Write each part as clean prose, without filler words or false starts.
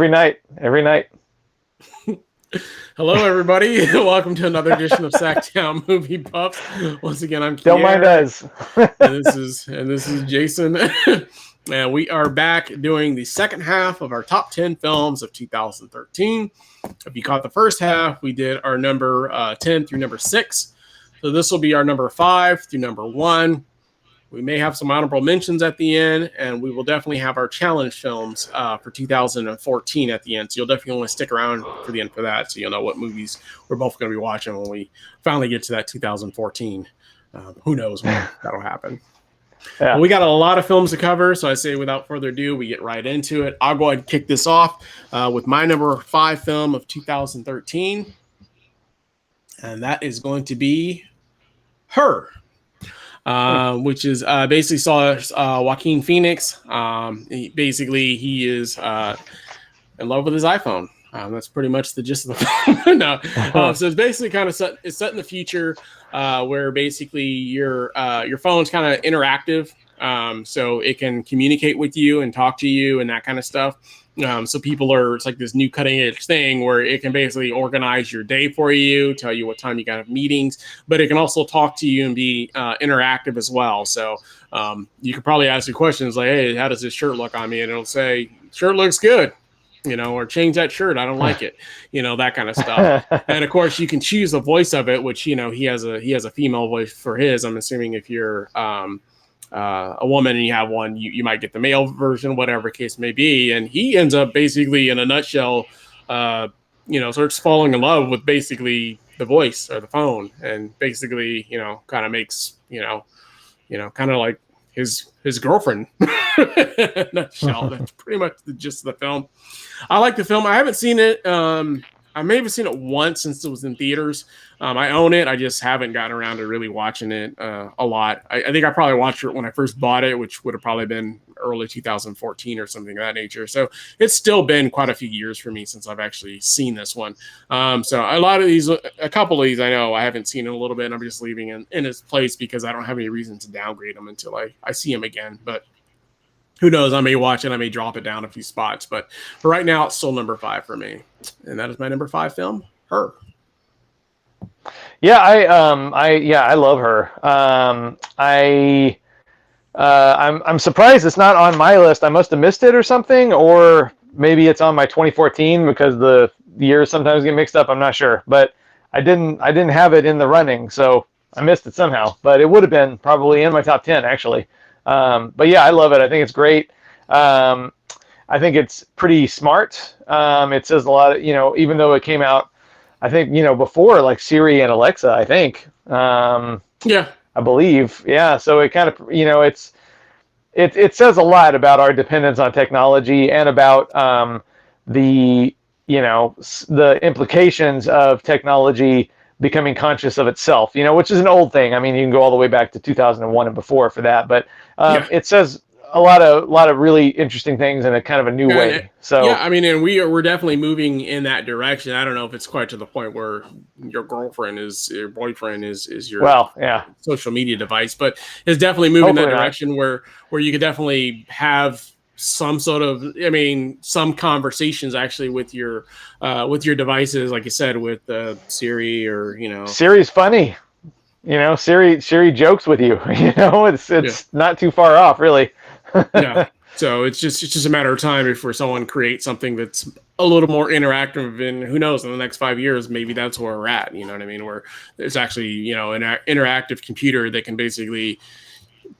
Every night. Hello, everybody. Welcome to another edition of SacTown Movie Buffs. Once again, I'm Kier. Don't mind us. and this is Jason. And we are back doing the second half of our top 10 films of 2013. If you caught the first half, we did our number 10 through number 6. So this will be our number 5 through number 1. We may have some honorable mentions at the end, and we will definitely have our challenge films for 2014 at the end. So you'll definitely want to stick around for the end for that, so you'll know what movies we're both going to be watching when we finally get to that 2014. Who knows when that'll happen. Yeah. Well, we got a lot of films to cover, so I say without further ado, we get right into it. I'll go ahead and kick this off with my number 5 film of 2013, and that is going to be Her. Which is basically saw Joaquin Phoenix. He is in love with his iPhone. That's pretty much the gist of the film. No, so it's basically kind of set in the future where basically your phone's kind of interactive, so it can communicate with you and talk to you and that kind of stuff. So it's like this new cutting edge thing where it can basically organize your day for you, tell you what time you got to have meetings, but it can also talk to you and be interactive as well. So you could probably ask your questions like, hey, how does this shirt look on me? And it'll say, shirt looks good, or change that shirt. I don't like it, that kind of stuff. And of course you can choose the voice of it, which, he has a female voice for his. I'm assuming if you're, a woman and you have one, you might get the male version, whatever case may be. And he ends up basically in a nutshell, starts falling in love with basically the voice or the phone, and basically, kind of makes, kind of like his girlfriend. Nutshell. That's pretty much the gist of the film. I like the film. I haven't seen it. I may have seen it once since it was in theaters. I own it. I just haven't gotten around to really watching it a lot. I think I probably watched it when I first bought it, which would have probably been early 2014 or something of that nature. So it's still been quite a few years for me since I've actually seen this one. So a couple of these I know I haven't seen in a little bit, and I'm just leaving in its place because I don't have any reason to downgrade them until I see them again. But who knows? I may watch it. I may drop it down a few spots. But for right now, it's still number 5 for me. And that is my number 5 film, Her. Yeah, I love Her. I'm surprised it's not on my list. I must have missed it or something, or maybe it's on my 2014 because the years sometimes get mixed up. I'm not sure, but I didn't have it in the running, so I missed it somehow. But it would have been probably in my top 10 actually. But yeah, I love it. I think it's great. I think it's pretty smart. It says a lot of, even though it came out, I think, before like Siri and Alexa, I think. Yeah. I believe. Yeah. So it kind of, it says a lot about our dependence on technology and about the implications of technology becoming conscious of itself, which is an old thing. I mean, you can go all the way back to 2001 and before for that, but it says a lot of really interesting things in a kind of a new way. So yeah, I mean, and we're definitely moving in that direction. I don't know if it's quite to the point where your boyfriend is your social media device, but it's definitely moving in that direction where you could definitely have some sort of, some conversations actually with your devices, like you said, with Siri or Siri's funny. Siri jokes with you. It's not too far off, really. Yeah. So it's just a matter of time before someone creates something that's a little more interactive, and who knows, in the next 5 years, maybe that's where we're at. You know what I mean? Where there's actually, an interactive computer that can basically,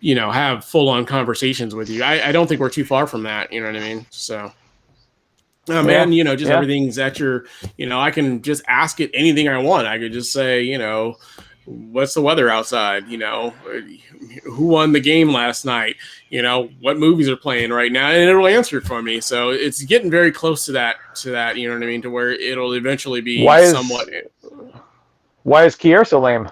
have full-on conversations with you. I don't think we're too far from that. You know what I mean? So, everything's at your, I can just ask it anything I want. I could just say, what's the weather outside? Who won the game last night? What movies are playing right now? And it'll answer it for me. So it's getting very close to that, you know what I mean? To where it'll eventually be somewhat. Why is Kier so lame?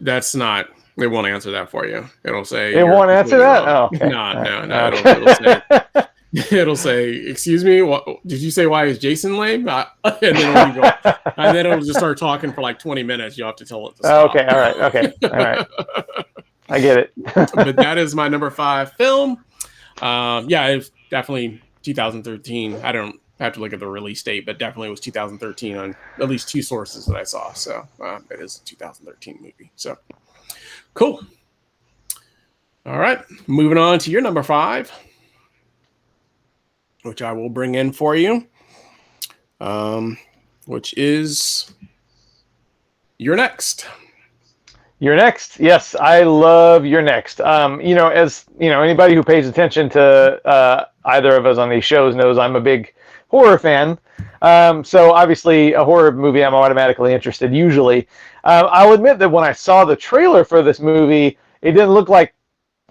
That's not, it won't answer that for you. It'll say. It won't answer that? Oh, okay. No. It'll say, it'll say, excuse me, what did you say? Why is Jason lame? And then it'll just start talking for like 20 minutes. You'll have to tell it to stop. Okay, all right. I get it. But that is my number 5 film. It's definitely 2013. I don't I have to look at the release date, but definitely was 2013 on at least two sources that I saw. So it is a 2013 movie. So cool. All right, moving on to your number 5, which I will bring in for you, which is Youre Next. Youre Next. Yes, I love Youre Next. As anybody who pays attention to either of us on these shows knows I'm a big horror fan. So obviously a horror movie I'm automatically interested usually. I'll admit that when I saw the trailer for this movie, it didn't look like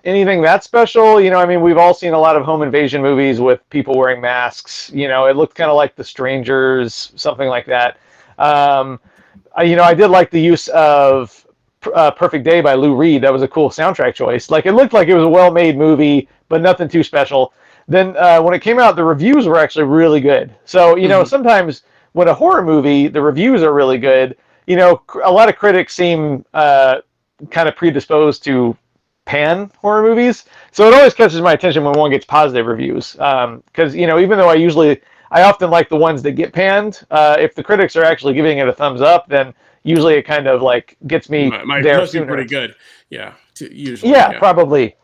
anything that special. We've all seen a lot of home invasion movies with people wearing masks. It looked kind of like The Strangers, something like that. I did like the use of Perfect Day by Lou Reed. That was a cool soundtrack choice. Like, it looked like it was a well-made movie, but nothing too special. Then when it came out, the reviews were actually really good. So, sometimes when a horror movie, the reviews are really good, a lot of critics seem kind of predisposed to pan horror movies. So it always catches my attention when one gets positive reviews. Because, even though I often like the ones that get panned, if the critics are actually giving it a thumbs up, then usually it kind of like gets me there must sooner. Be pretty good. Yeah. Usually. Yeah, probably.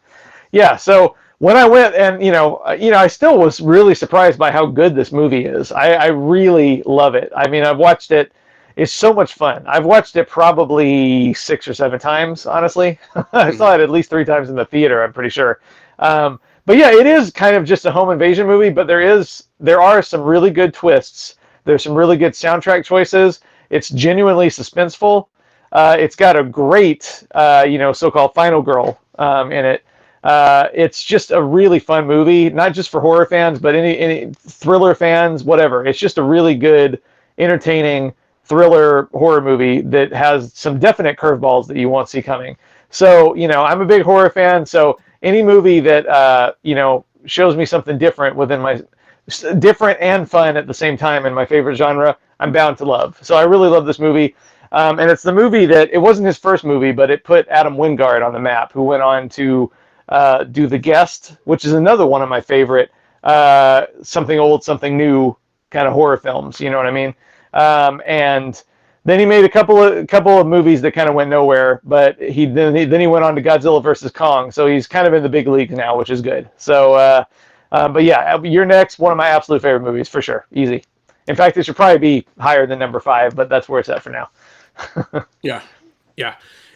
Yeah. So when I went and, I still was really surprised by how good this movie is. I really love it. I mean, I've watched it. It's so much fun. I've watched it probably 6 or 7 times, honestly. I saw it at least 3 times in the theater, I'm pretty sure. But yeah, it is kind of just a home invasion movie, but there are some really good twists. There's some really good soundtrack choices. It's genuinely suspenseful. It's got a great, so-called final girl in it. It's just a really fun movie, not just for horror fans, but any thriller fans, whatever. It's just a really good, entertaining thriller horror movie that has some definite curveballs that you won't see coming. So, I'm a big horror fan. So any movie that, shows me something different different and fun at the same time in my favorite genre, I'm bound to love. So I really love this movie. And it's the movie that, it wasn't his first movie, but it put Adam Wingard on the map, who went on to do The Guest, which is another one of my favorite something old, something new kind of horror films. You know what I mean? And then he made a couple of movies that kind of went nowhere, but then he went on to Godzilla versus Kong, so he's kind of in the big leagues now, which is good. So, but yeah, Youre Next, one of my absolute favorite movies for sure, easy. In fact, it should probably be higher than number 5, but that's where it's at for now. Yeah.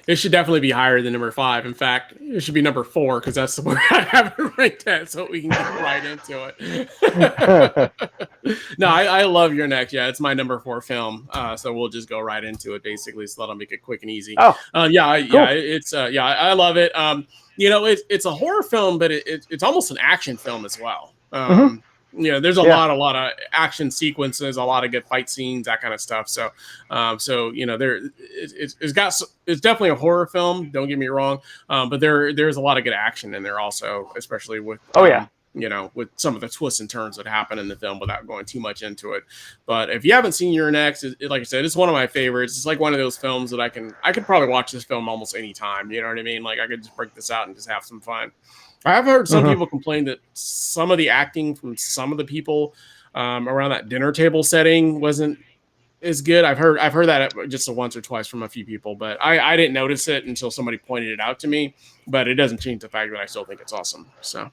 It should definitely be higher than number 5. In fact, it should be number 4 because that's where I have it ranked at, so we can get right into it. No, I love Youre Next. Yeah, it's my number 4 film. So we'll just go right into it, basically. So that'll make it quick and easy. Oh, cool. It's I love it. It's a horror film, but it's almost an action film as well. There's a lot of action sequences, a lot of good fight scenes, that kind of stuff. So, it's definitely a horror film. Don't get me wrong, but there's a lot of good action in there also, especially with with some of the twists and turns that happen in the film without going too much into it. But if you haven't seen Youre Next, like I said, it's one of my favorites. It's like one of those films that I could probably watch this film almost any time. You know what I mean? Like, I could just break this out and just have some fun. I have heard some people complain that some of the acting from some of the people around that dinner table setting wasn't as good. I've heard that just once or twice from a few people, but I didn't notice it until somebody pointed it out to me. But it doesn't change the fact that I still think it's awesome. So,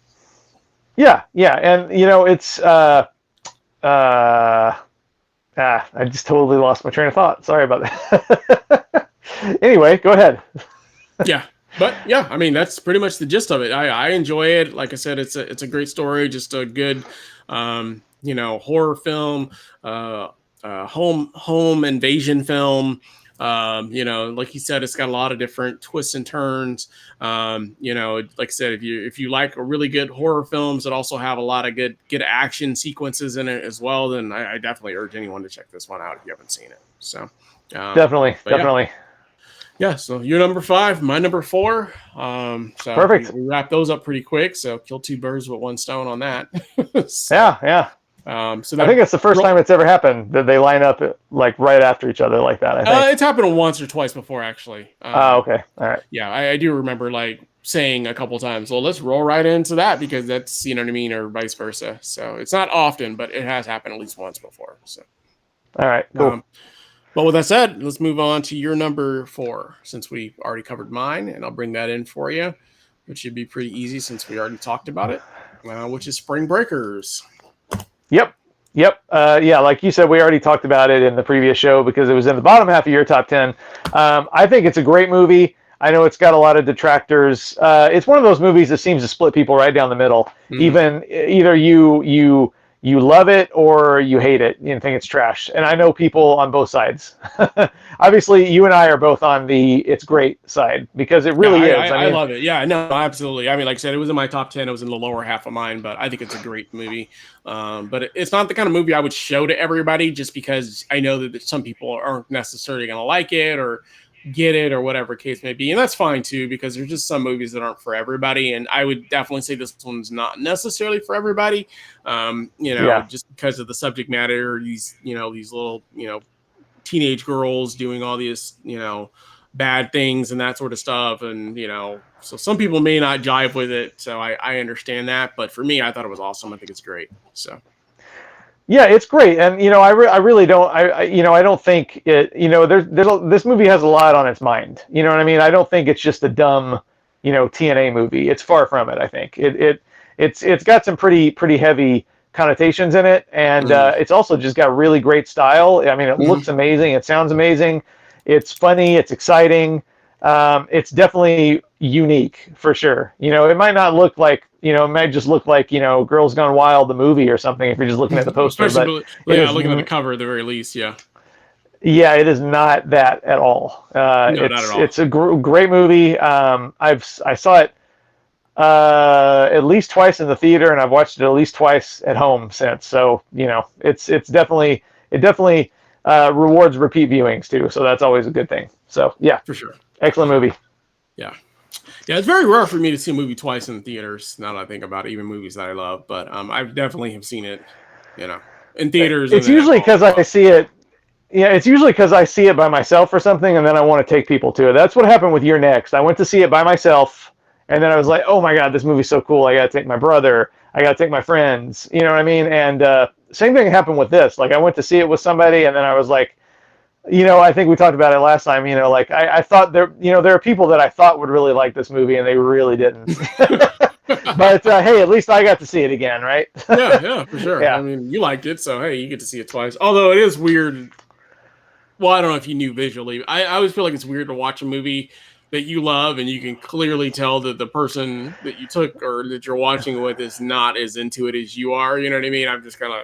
yeah, and it's I just totally lost my train of thought. Sorry about that. Anyway, go ahead. Yeah. But yeah, I mean, that's pretty much the gist of it. I enjoy it. Like I said, it's a great story, just a good, horror film, home invasion film. Like you said, it's got a lot of different twists and turns. Like I said, if you like a really good horror films that also have a lot of good action sequences in it as well, then I definitely urge anyone to check this one out if you haven't seen it. So definitely. Yeah, so you're number 5, my number 4. So perfect. We wrap those up pretty quick. So kill 2 birds with 1 stone on that. Yeah. So I think it's the first time it's ever happened that they line up like right after each other like that. I think it's happened once or twice before, actually. Okay, all right. Yeah, I do remember like saying a couple times, well, let's roll right into that because that's, you know what I mean, or vice versa. So it's not often, but it has happened at least once before. So, All right, cool. But with that said, let's move on to your number 4, since we already covered mine, and I'll bring that in for you, which should be pretty easy since we already talked about it, which is Spring Breakers. Yep. Yeah, like you said, we already talked about it in the previous show because it was in the bottom half of your top 10. I think it's a great movie. I know it's got a lot of detractors. It's one of those movies that seems to split people right down the middle. Mm-hmm. Even either you love it or you hate it. You think it's trash. And I know people on both sides. Obviously, you and I are both on the it's great side because it really is. I love it. Yeah, no, absolutely. I mean, like I said, it was in my top 10. It was in the lower half of mine, but I think it's a great movie. But it's not the kind of movie I would show to everybody just because I know that some people aren't necessarily going to like it or get it or whatever case may be. And that's fine too, because there's just some movies that aren't for everybody. And I would definitely say this one's not necessarily for everybody. Just because of the subject matter, these little, teenage girls doing all these, bad things and that sort of stuff. And, so some people may not jive with it. So I understand that. But for me, I thought it was awesome. I think it's great. So. Yeah, it's great, and I really don't. I don't think it. This movie has a lot on its mind. You know what I mean? I don't think it's just a dumb, TNA movie. It's far from it. I think it's got some pretty heavy connotations in it, and it's also just got really great style. I mean, it looks amazing. It sounds amazing. It's funny. It's exciting. It's definitely unique for sure. It might not look like. It might just look like, Girls Gone Wild, the movie or something, if you're just looking at the poster. Looking at the cover at the very least, yeah. Yeah, it is not that at all. Not at all. It's a great movie. I saw it at least twice in the theater, and I've watched it at least twice at home since. So, it definitely rewards repeat viewings too. So that's always a good thing. So yeah, for sure. Excellent movie. Yeah. Yeah, it's very rare for me to see a movie twice in the theaters. Now that I think about it, even movies that I love, but I definitely have seen it, in theaters. It's usually because I see it. Yeah, it's usually because I see it by myself or something, and then I want to take people to it. That's what happened with Youre Next. I went to see it by myself, and then I was like, "Oh my god, this movie's so cool! I got to take my brother. I got to take my friends." You know what I mean? And same thing happened with this. Like I went to see it with somebody, and then I was like. I think we talked about it last time, I thought there are people that I thought would really like this movie and they really didn't. But hey, at least I got to see it again, right? Yeah, for sure. Yeah. I mean, you liked it, so hey, you get to see it twice. Although it is weird. Well, I don't know if you knew visually. I always feel like it's weird to watch a movie that you love and you can clearly tell that the person that you took or that you're watching with is not as into it as you are. You know what I mean? I'm just kind of,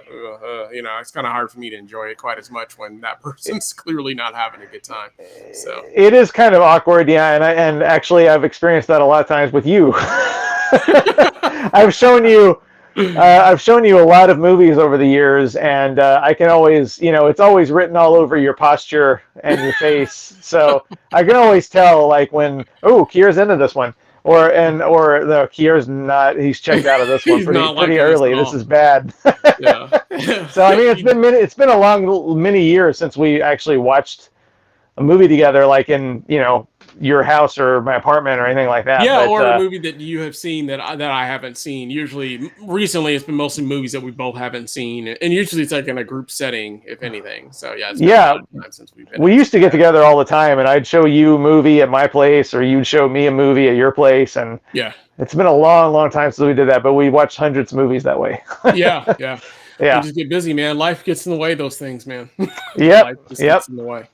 it's kind of hard for me to enjoy it quite as much when that person's clearly not having a good time. So it is kind of awkward, yeah. And actually, I've experienced that a lot of times with you. I've shown you a lot of movies over the years, and I can always, it's always written all over your posture and your face. So I can always tell, like when, Kier's into this one, or no, Kier's not. He's checked out of this one pretty early. This is bad. Yeah. So I mean, it's been a long many years since we actually watched a movie together, like in your house or my apartment or anything like that. Yeah, or a movie that you have seen that I haven't seen. Usually, recently, it's been mostly movies that we both haven't seen, and usually it's like in a group setting, if anything. So yeah, it's been a lot of time since we used to get together all the time, and I'd show you a movie at my place, or you'd show me a movie at your place, and yeah, it's been a long time since we did that. But we watched hundreds of movies that way. Yeah. Yeah. You just get busy, man. Life gets in the way of those things, man. Yep. Life just gets in the way.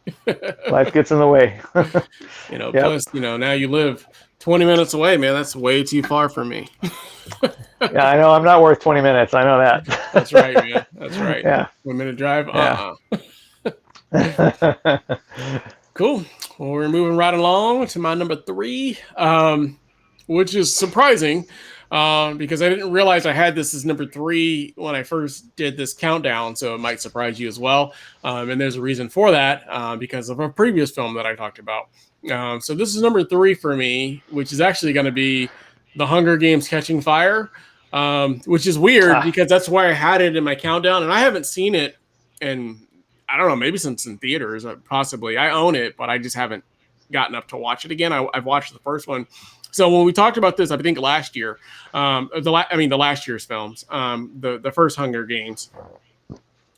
Life gets in the way. Plus, now you live 20 minutes away, man. That's way too far for me. Yeah, I know. I'm not worth 20 minutes. I know that. That's right, man. That's right. Yeah. 1 minute drive. Cool. Well, we're moving right along to my number 3, which is surprising. Because I didn't realize I had this as number 3 when I first did this countdown, so it might surprise you as well. And there's a reason for that, because of a previous film that I talked about. So this is number 3 for me, which is actually going to be The Hunger Games: Catching Fire, which is weird because that's why I had it in my countdown, and I haven't seen it in, I don't know, maybe since in theaters, possibly. I own it, but I just haven't gotten up to watch it again. I've watched the first one. So when we talked about this, I think last year, the last year's films, the first Hunger Games.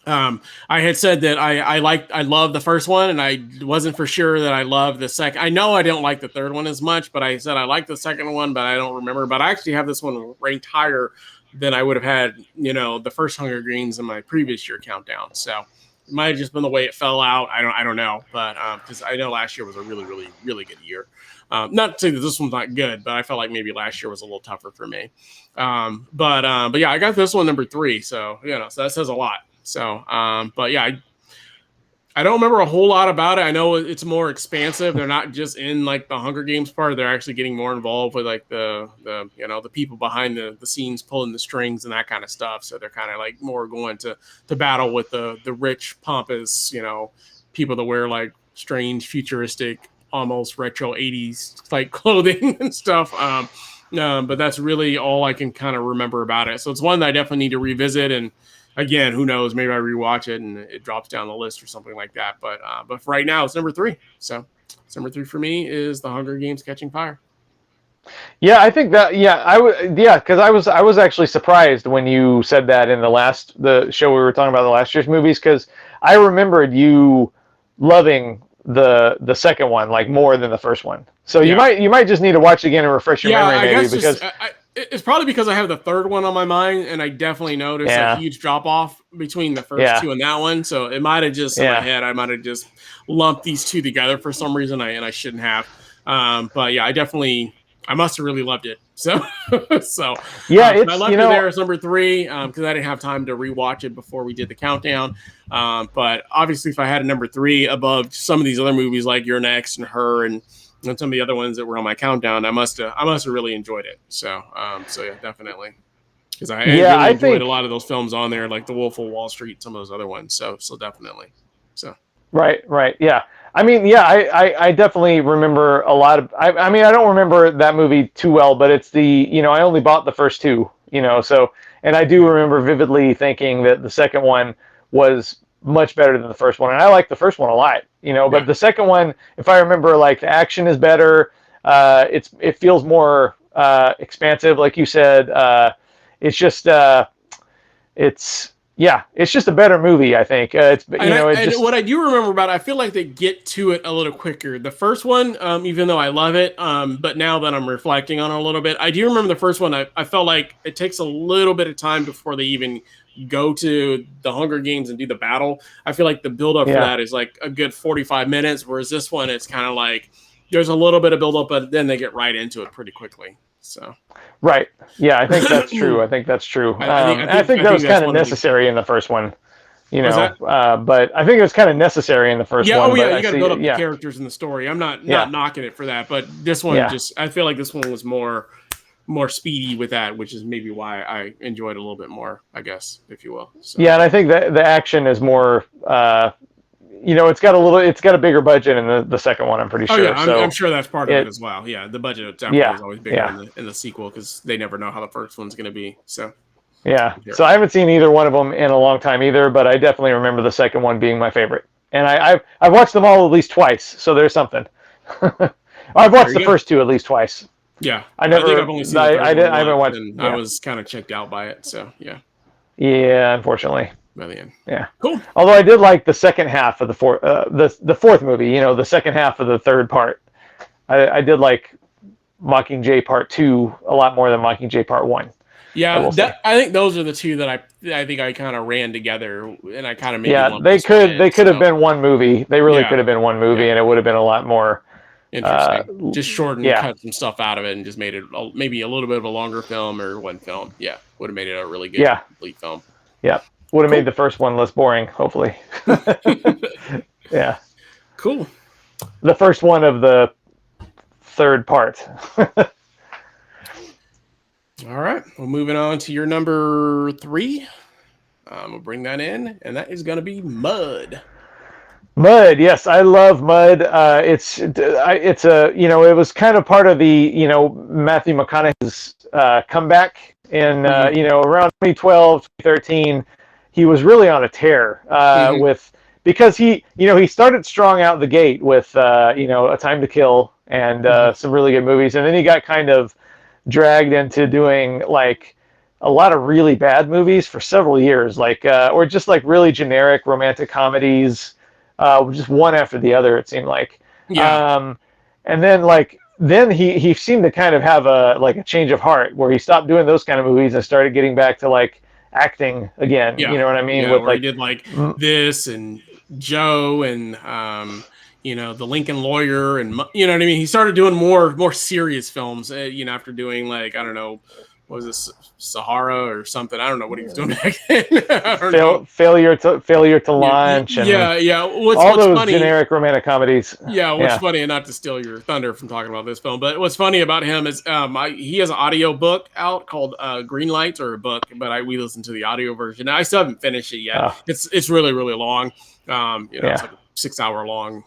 I had said that I love the first one, and I wasn't for sure that I love the second. I know I don't like the third one as much, but I said I like the second one, but I don't remember. But I actually have this one ranked higher than I would have had, the first Hunger Games in my previous year countdown. So it might have just been the way it fell out. I don't know, but because I know last year was a really, really, really good year. Not to say that this one's not good, but I felt like maybe last year was a little tougher for me. But yeah, I got this one number 3, so so that says a lot. So, but yeah, I don't remember a whole lot about it. I know it's more expansive. They're not just in like the Hunger Games part. They're actually getting more involved with like the people behind the scenes pulling the strings and that kind of stuff. So they're kind of like more going to battle with the rich, pompous, people that wear like strange, futuristic, almost retro 80s like clothing and stuff. But that's really all I can kind of remember about it. So it's one that I definitely need to revisit. And again, who knows? Maybe I rewatch it and it drops down the list or something like that. But for right now, it's number 3. So it's number 3 for me is The Hunger Games: Catching Fire. Yeah, I think that. Yeah, because I was actually surprised when you said that in the show we were talking about the last year's movies, because I remembered you loving the second one like more than the first one. So you might just need to watch it again and refresh your memory, maybe, because. It's probably because I have the third one on my mind, and I definitely noticed a huge drop off between the first two and that one. So it might have just in my head, I might have just lumped these two together for some reason, and I shouldn't have. But yeah, I must have really loved it. So yeah, I left it there as number 3 because I didn't have time to rewatch it before we did the countdown. But obviously, if I had a number 3 above some of these other movies like Youre Next and Her and some of the other ones that were on my countdown, I must have really enjoyed it. So yeah, definitely, because I really enjoyed a lot of those films on there, like The Wolf of Wall Street, some of those other ones. So definitely. So right, yeah. I mean, yeah, I definitely remember a lot of. I mean, I don't remember that movie too well, but it's I only bought the first 2, so, and I do remember vividly thinking that the second one was much better than the first one, and I like the first one a lot, but the second one, if I remember, like, the action is better. It feels more expansive, like you said. It's just it's just a better movie, I think. What I do remember about it, I feel like they get to it a little quicker. The first one, even though I love it, but now that I'm reflecting on it a little bit, I do remember the first one. I felt like it takes a little bit of time before they even go to the Hunger Games and do the battle. I feel like the build-up for that is like a good 45 minutes, whereas this one, it's kind of like there's a little bit of build-up, but then they get right into it pretty quickly. So. Right. Yeah, I think that's true. I think that was kind of necessary in the first one. But I think it was kind of necessary in the first one. You got to build up the characters in the story. I'm not knocking it for that, but this one I feel like this one was more speedy with that, which is maybe why I enjoyed it a little bit more, I guess, if you will. So. Yeah, and I think that the action is more. It's got a bigger budget in the second one, I'm pretty sure. Oh, yeah, I'm sure that's part of it as well. Yeah, the budget definitely is always bigger in the sequel because they never know how the first one's going to be. So. Yeah, so I haven't seen either one of them in a long time either, but I definitely remember the second one being my favorite. And I've watched them all at least twice, so there's something. I've watched the first 2 at least twice. Yeah, I think I've only seen the third one I haven't watched. I was kind of checked out by it, so yeah. Yeah, unfortunately. By the end. Yeah. Cool. Although I did like the second half of the fourth movie. The second half of the third part. I did like Mockingjay Part 2 a lot more than Mockingjay Part 1. Yeah, I think those are the 2 that I think I kind of ran together, and I kind of made. Yeah, they could have been one movie. They really could have been one movie, and it would have been a lot more interesting. Just shortened, cut some stuff out of it, and just made it maybe a little bit of a longer film or one film. Yeah, would have made it a really good complete film. Yeah, would have made the first one less boring, hopefully. Yeah. Cool. The first one of the third part. All right. Well, moving on to your number 3. We'll bring that in, and that is going to be Mud. Mud, yes, I love Mud. It's it was kind of part of the Matthew McConaughey's comeback in around 2012, 2013. He was really on a tear with because he started strong out the gate with A Time to Kill and some really good movies, and then he got kind of dragged into doing like a lot of really bad movies for several years, like or just like really generic romantic comedies, just one after the other. It seemed like, Yeah. and then he seemed to kind of have a change of heart where he stopped doing those kind of movies and started getting back to like acting again. Yeah. You know what I mean? Yeah. With Where he like, did like this and Joe and the Lincoln Lawyer and you know what I mean. He started doing more serious films. After doing like I don't know, what was this Sahara or something? I don't know what he was doing back then. I don't know. failure to launch and Yeah, yeah. all What's those funny? generic romantic comedies. Yeah, what's Yeah. funny, and not to steal your thunder from talking about this film, but what's funny about him is he has an audio book out called Green Lights, or a book, but we listened to the audio version. I still haven't finished it yet. Oh, It's really really long. It's yeah. like a 6 hour long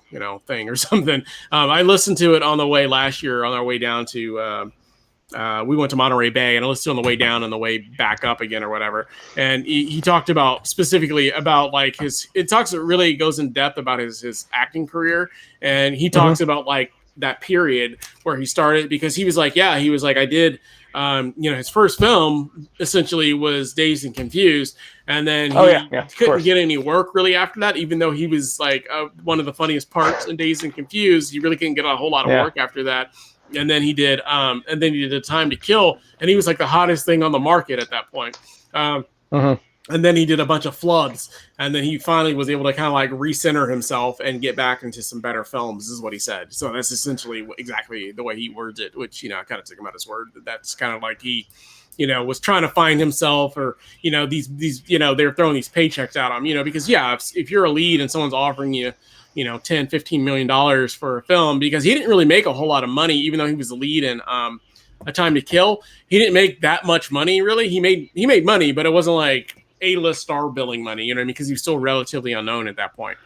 thing or something. I listened to it on the way last year on our way down to. We went to Monterey Bay and I listened to it on the way down and the way back up again or whatever. And he talked about specifically about like it really goes in depth about his acting career. And he talks about like that period where he started, because he was like, I did, his first film essentially was Dazed and Confused. And then Oh yeah, he yeah, of couldn't course. get any work really after that, even though he was like one of the funniest parts in Dazed and Confused. He really couldn't get a whole lot of Yeah. work after that. And then he did A Time to Kill, and he was like the hottest thing on the market at that point. And then he did a bunch of flubs, and then he finally was able to kind of like recenter himself and get back into some better films, is what he said. So that's essentially exactly the way he words it, which I kind of took him at his word. That's kind of like he was trying to find himself, or these they're throwing these paychecks out on him, because if you're a lead and someone's offering you 10-15 million dollars for a film, because he didn't really make a whole lot of money, even though he was the lead in A Time to Kill. He didn't make that much money really. He made money, but it wasn't like A-list star billing money, you know what I mean? Because he was still relatively unknown at that point.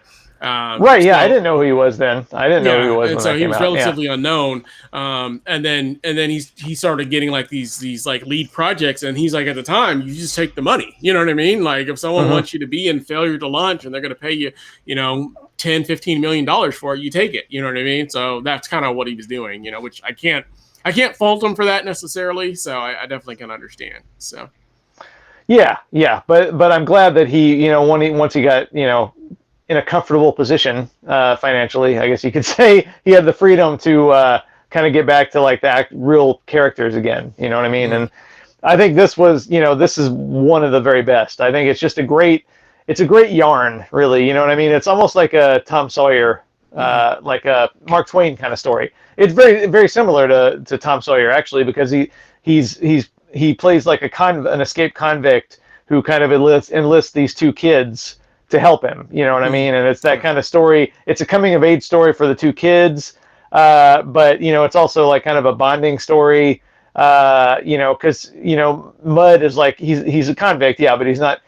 Right. Yeah. I didn't know who he was then. I didn't know who he Yeah, was and when so that he came was out. Yeah. relatively unknown. And then he started getting like these like lead projects, and he's like, at the time, you just take the money. You know what I mean? Like if someone wants you to be in Failure to Launch and they're going to pay you, 10-15 million dollars for it, you take it. You know what I mean? So that's kind of what he was doing. Which I can't fault him for that necessarily. So I definitely can understand. So. Yeah. Yeah. But I'm glad that he, once he got, in a comfortable position financially, I guess you could say, he had the freedom to kind of get back to like the real characters again. You know what I mean? And I think this is one of the very best. I think it's just it's a great yarn, really. You know what I mean? It's almost like a Tom Sawyer, like a Mark Twain kind of story. It's very, very similar to Tom Sawyer, actually, because he plays like an escaped convict who kind of enlists these two kids to help him. You know what I mean? And it's that kind of story. It's a coming of age story for the two kids, but it's also like kind of a bonding story. Because Mud is like he's a convict, yeah, but he's not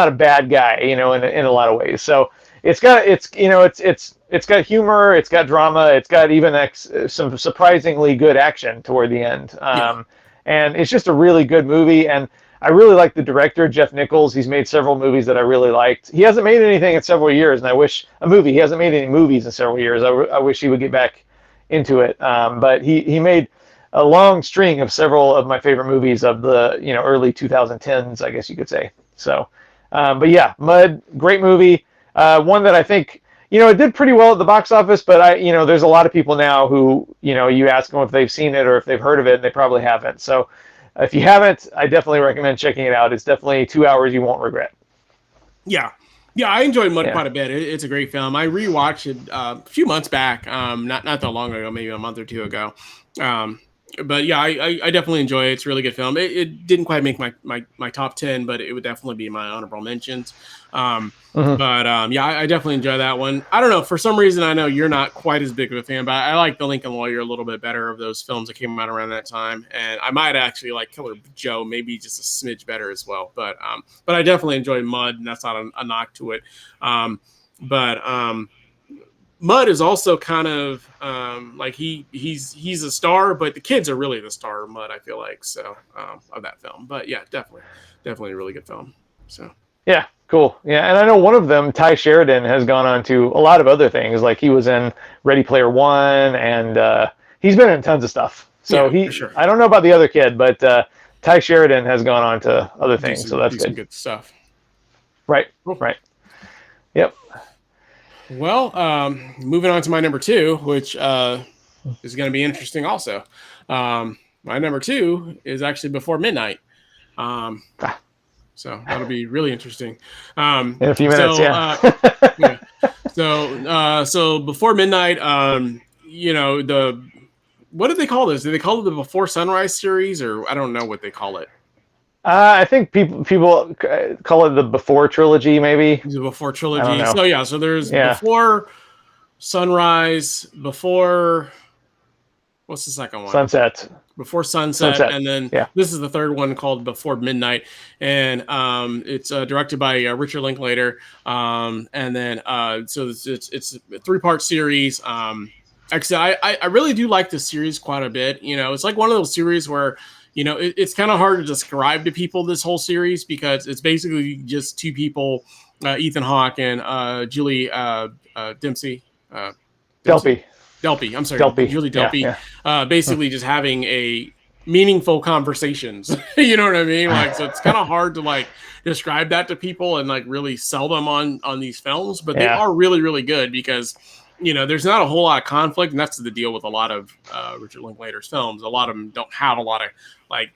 a bad guy, in a lot of ways. So it's got got humor, it's got drama, it's got even some surprisingly good action toward the end. And it's just a really good movie. And I really like the director, Jeff Nichols. He's made several movies that I really liked. He hasn't made anything in several years, and he hasn't made any movies in several years. I wish he would get back into it. But he made a long string of several of my favorite movies of the early 2010s, I guess you could say. So, but yeah, Mud, great movie. One that I think it did pretty well at the box office, but there's a lot of people now who you ask them if they've seen it or if they've heard of it, and they probably haven't. So if you haven't, I definitely recommend checking it out. It's definitely 2 hours you won't regret. Yeah. Yeah, I enjoyed Mud quite a bit. It's a great film. I rewatched it a few months back, not that long ago, maybe a month or two ago. But yeah, I definitely enjoy it. It's a really good film. It didn't quite make my top 10, but it would definitely be my honorable mentions. But yeah, I definitely enjoy that one. I don't know, for some reason, I know you're not quite as big of a fan, but I like The Lincoln Lawyer a little bit better, of those films that came out around that time. And I might actually like Killer Joe, maybe just a smidge better as well. But I definitely enjoyed Mud, and that's not a knock to it. But Mud is also kind of like he's a star, but the kids are really the star of Mud, I feel like, so of that film. But yeah, definitely a really good film. So Yeah, Cool. Yeah, and I know one of them, Ty Sheridan, has gone on to a lot of other things. Like he was in Ready Player One, and he's been in tons of stuff. So Yeah, for sure. I don't know about the other kid, but Ty Sheridan has gone on to other things, so that's Do some good. good stuff. Right, Cool. right. Yep. Well, moving on to my number 2, which is going to be interesting also. My number 2 is actually Before Midnight. So that'll be really interesting. In a few minutes, So, yeah. yeah. So Before Midnight, what did they call this? Did they call it the Before Sunrise series, or I don't know what they call it? I think people call it the Before trilogy, maybe. The Before I don't trilogy. know. So yeah, so there's Yeah. Before Sunrise, Before, what's the second one? Sunset. Before Sunset, and then yeah. This is the third one called Before Midnight, and it's directed by Richard Linklater, and then so it's a 3-part series. Actually, I really do like this series quite a bit. It's like one of those series where it's kind of hard to describe to people this whole series, because it's basically just two people, Ethan Hawke and Julie Dempsey. Delpy. Delpy, I'm sorry, Delpy. Julie Delpy, Yeah. basically just having a meaningful conversations. You know what I mean? Like, so it's kind of hard to like describe that to people and like really sell them on these films, but they are really, really good, because there's not a whole lot of conflict, and that's the deal with a lot of Richard Linklater's films. A lot of them don't have a lot of like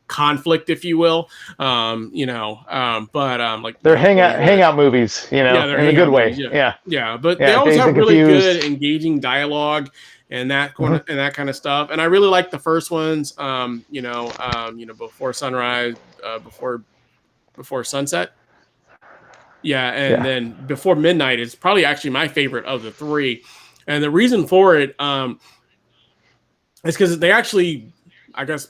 conflict, if you will. But like they're hangout movies, in a good way. Movies, yeah. But they always have really confused. good, engaging dialogue and that kind of stuff. And I really like the first ones. Before Sunrise, before Sunset. Yeah, and then Before Midnight is probably actually my favorite of the 3. And the reason for it is because they actually, I guess,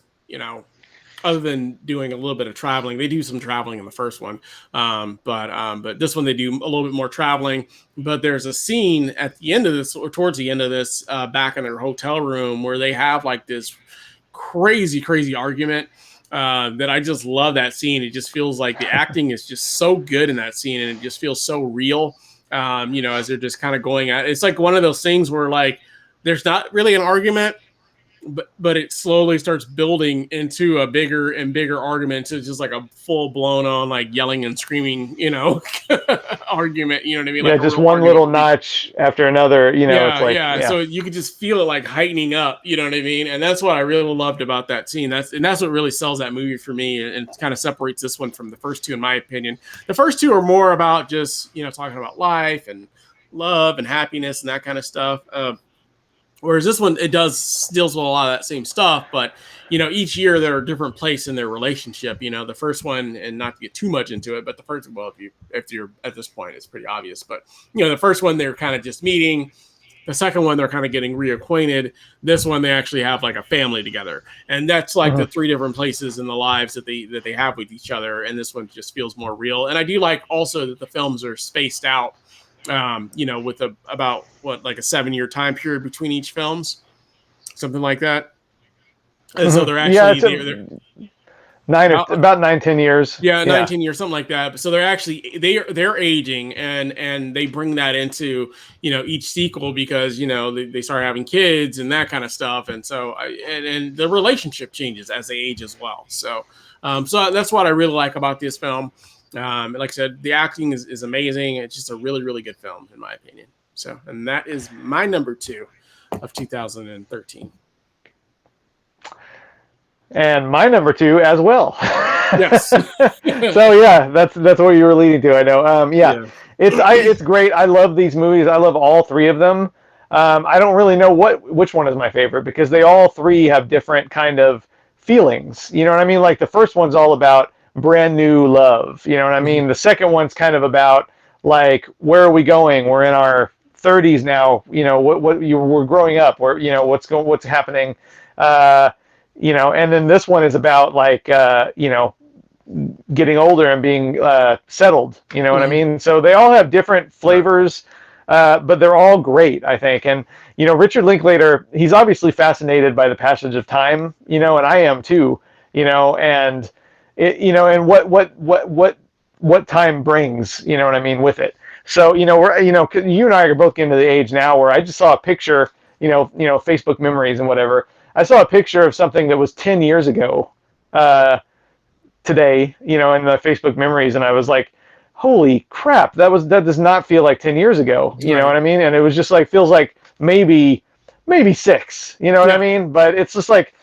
other than doing a little bit of traveling, they do some traveling in the first one. But this one, they do a little bit more traveling. But there's a scene at the end of this, or towards the end of this, back in their hotel room, where they have like this crazy, crazy argument. That I just love that scene. It just feels like the acting is just so good in that scene, and it just feels so real. As they're just kind of going at it. It's like one of those things where like there's not really an argument, but it slowly starts building into a bigger and bigger argument. So it's just like a full blown on like yelling and screaming, argument. You know what I mean? Yeah, like just one little notch after another. It's like So you could just feel it like heightening up. You know what I mean? And that's what I really loved about that scene. That's what really sells that movie for me, and kind of separates this one from the first two, in my opinion. The first two are more about just talking about life and love and happiness and that kind of stuff. Whereas this one, it deals with a lot of that same stuff, but each year they're a different place in their relationship. The first one, and not to get too much into it, but the first, well, if you're at this point, it's pretty obvious. But the first one, they're kind of just meeting. The second one, they're kind of getting reacquainted. This one, they actually have like a family together, and that's like the 3 different places in the lives that they have with each other. And this one just feels more real. And I do like also that the films are spaced out. With about like a 7-year time period between each films, something like that. And so they're actually about 9-10 years. Yeah, 19 years, something like that. So they're actually they're aging, and they bring that into each sequel, because they start having kids and that kind of stuff, and so and the relationship changes as they age as well. So that's what I really like about this film. Like I said, the acting is amazing. It's just a really, really good film, in my opinion. So, and that is my number 2 of 2013. And my number 2 as well. Yes. So yeah, that's what you were leading to. I know. It's great. I love these movies. I love all 3 of them. I don't really know which one is my favorite, because they all 3 have different kind of feelings. You know what I mean? Like the first one's all about brand new love. You know what I mean? The second one's kind of about like, where are we going? We're in our 30s now. We're growing up. What's happening? And then this one is about like getting older and being settled. You know what I mean? So they all have different flavors, but they're all great, I think. And Richard Linklater, he's obviously fascinated by the passage of time. And I am too. And it, and what what time brings, you know what I mean, with it. So, we're, 'cause you and I are both getting to the age now where I just saw a picture, Facebook memories and whatever. I saw a picture of something that was 10 years ago, today, in the Facebook memories. And I was like, holy crap, that does not feel like 10 years ago. You know Right. what I mean? And it was just like, feels like maybe 6, you know what I Yeah. mean? But it's just like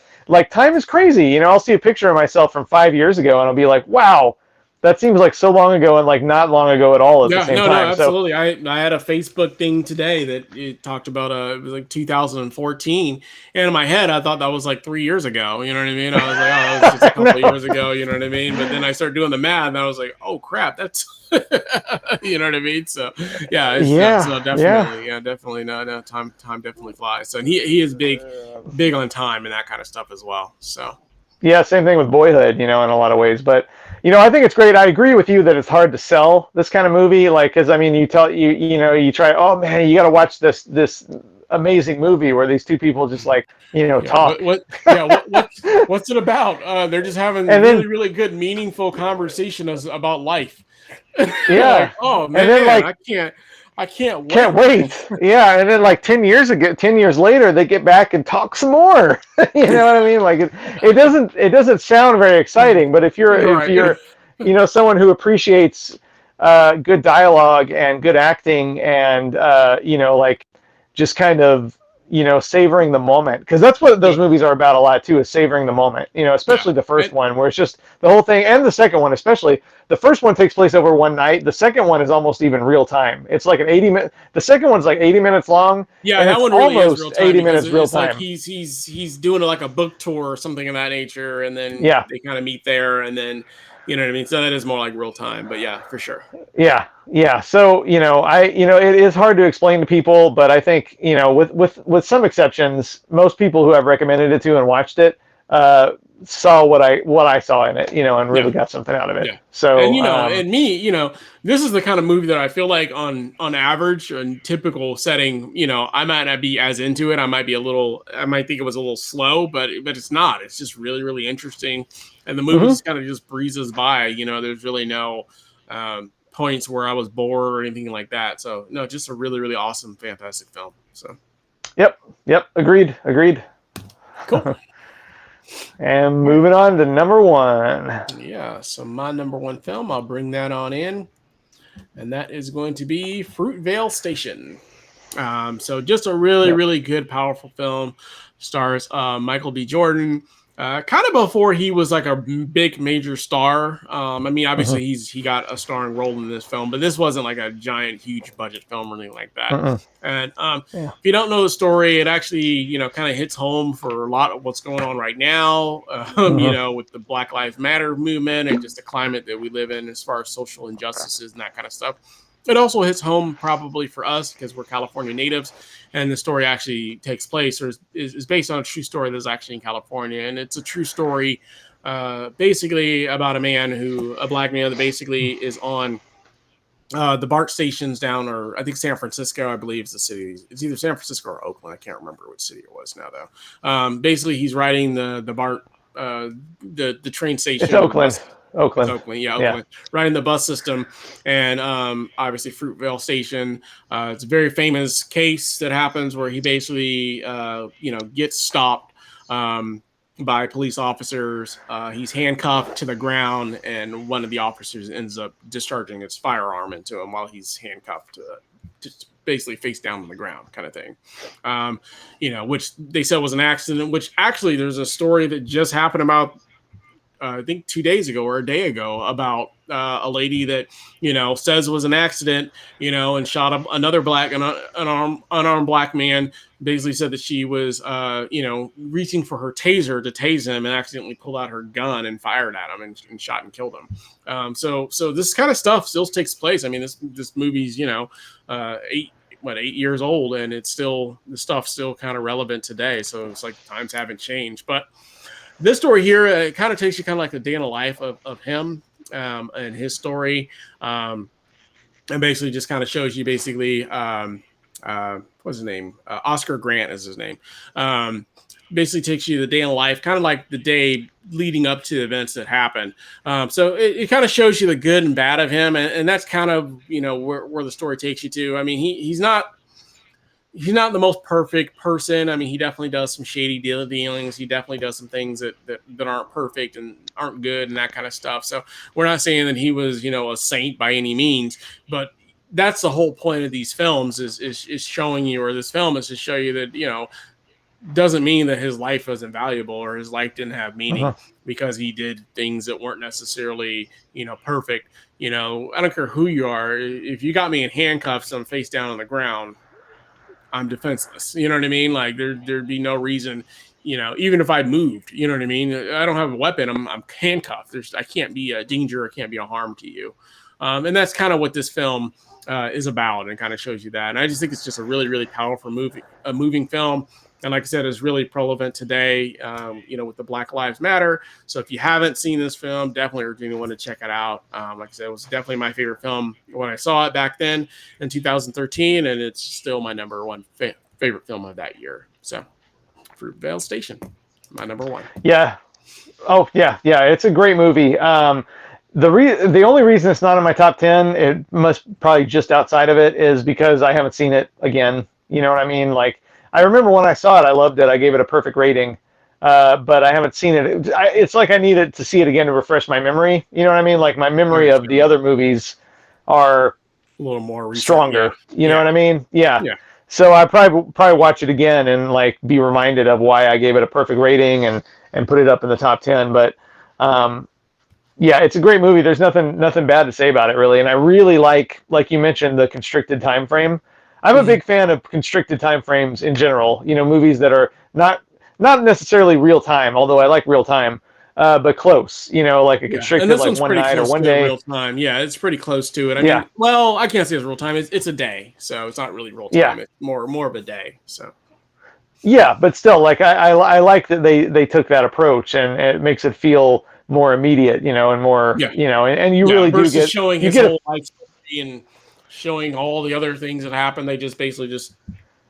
time is crazy. I'll see a picture of myself from 5 years ago and I'll be like, wow, that seems like so long ago and like not long ago at all at the Yeah, same no, time. So absolutely. I had a Facebook thing today that it talked about it was like 2014, and in my head I thought that was like 3 years ago. You know what I mean? I was like, oh, that was just a couple of no. years ago. You know what I mean? But then I started doing the math, and I was like, oh crap, that's you know what I mean? So yeah, it's Yeah, so yeah. definitely, yeah, definitely, no, time definitely flies. So and he is big on time and that kind of stuff as well. So Yeah, same thing with Boyhood, in a lot of ways. But I think it's great. I agree with you that it's hard to sell this kind of movie, like, because I mean, you try, oh man, you got to watch this amazing movie where these two people just like yeah, talk, what's it about? They're just having and then really good, meaningful conversation about life. yeah, Like, oh and then man, like I can't can't wait. wait, yeah, and then like 10 years later, they get back and talk some more. You know what I mean? Like it doesn't sound very exciting, but if you're You're if right. you're someone who appreciates good dialogue and good acting and like just kind of savoring the moment, because that's what those Yeah, movies are about a lot too, is savoring the moment, yeah, especially the first and, one where it's just the whole thing, and the second one especially. The first one takes place over one night. The second one is almost even real time. It's like an 80 minute, the second one's like 80 minutes long, yeah. and That it's one really is real almost time 80 because minutes real it's like time. he's doing like a book tour or something of that nature, and then Yeah. they kind of meet there, and then you know what I mean. So that is more like real time, but yeah, for sure. Yeah, yeah. So it is hard to explain to people, but I think with some exceptions, most people who I've recommended it to and watched it saw what I saw in it, and Yeah. really got something out of it. Yeah. And So and me, this is the kind of movie that I feel like on average and typical setting, I might not be as into it. I might think it was a little slow, but it's not. It's just really, really interesting. And the movie mhm. just kind of just breezes by, there's really no points where I was bored or anything like that. So no, just a really, really awesome, fantastic film. So Yep, agreed. cool. And All right. moving on to number one. Yeah. So my number one film, I'll bring that on in. And that is going to be Fruitvale Station. So just a really, Yep. really good, powerful film. Stars Michael B. Jordan. Kind of before he was like a big major star. I mean, Mhm. obviously he got a starring role in this film, but this wasn't like a giant, huge budget film or anything like that. Mm-mm. And Yeah. if you don't know the story, it actually kind of hits home for a lot of what's going on right now. Mhm. With the Black Lives Matter movement and just the climate that we live in as far as social injustices and that kind of stuff. It also hits home probably for us because we're California natives, and the story actually takes place or is based on a true story that's actually in California, and it's a true story, basically about a black man that basically is on the BART stations down, or I think San Francisco, I believe is the city. It's either San Francisco or Oakland. I can't remember which city it was now though. Basically, he's riding the BART, the train It's station or Oakland. bus. It's Oakland. Oakland, yeah, Yeah. Oakland. Riding the bus system, and obviously Fruitvale Station. It's a very famous case that happens where he basically, gets stopped. By police officers. He's handcuffed to the ground, and one of the officers ends up discharging his firearm into him while he's handcuffed, just basically face down on the ground, kind of thing. Which they said was an accident. Which actually, there's a story that just happened about I think 2 days ago or a day ago about a lady that says it was an accident, and shot up another unarmed black man. Basically said that she was, reaching for her taser to tase him and accidentally pulled out her gun and fired at him and shot and killed him. So this kind of stuff still takes place. I mean, this movie's 8 years old, and the stuff's still kind of relevant today. So it's like times haven't changed, but this story here, it kind of takes you kind of like the day in the life of him and his story, and basically just kind of shows you basically what's his name? Oscar Grant is his name. Basically takes you the day in life, kind of like the day leading up to the events that happen. So it kind of shows you the good and bad of him, and that's kind of where the story takes you to. I mean, he's not the most perfect person. I mean, he definitely does some shady dealings. He definitely does some things that aren't perfect and aren't good and that kind of stuff. So we're not saying that he was, a saint by any means, but that's the whole point of these films is showing you, or this film is to show you that, doesn't mean that his life wasn't valuable or his life didn't have meaning because he did things that weren't necessarily, perfect. I don't care who you are. If you got me in handcuffs, I'm face down on the ground, I'm defenseless. You know what I mean? Like there'd be no reason, even if I moved, you know what I mean? I don't have a weapon. I'm handcuffed. I can't be a danger. I can't be a harm to you. And that's kind of what this film is about, and kind of shows you that. And I just think it's just a really, really powerful moving film. And like I said, it's really relevant today, with the Black Lives Matter. So if you haven't seen this film, definitely urge anyone to check it out. Like I said, it was definitely my favorite film when I saw it back then in 2013, and it's still my number one favorite film of that year. So Fruitvale Station, my number one. Yeah. Oh, yeah. It's a great movie. The only reason it's not in my top 10, it must probably just outside of it, is because I haven't seen it again. You know what I mean? Like, I remember when I saw it, I loved it. I gave it a perfect rating, but I haven't seen it. It's like I needed to see it again to refresh my memory. You know what I mean? Like my memory of the other movies are a little more recent, stronger. Yeah. You know what I mean? Yeah. Yeah. So I probably watch it again and like be reminded of why I gave it a perfect rating and put it up in the top 10. But yeah, it's a great movie. There's nothing bad to say about it really, and I really like you mentioned, the constricted time frame. I'm a big fan of constricted time frames in general. Movies that are not necessarily real time, although I like real time, but close. Like a constricted, like one night or one day. Real time. Yeah, it's pretty close to it. I Yeah. mean, well, I can't say it's real time. It's a day, so it's not really real time. Yeah. It's more of a day. So. Yeah, but still, like I like that they took that approach, and it makes it feel more immediate, and more, and you really do get showing his whole life story and showing all the other things that happen. They just basically just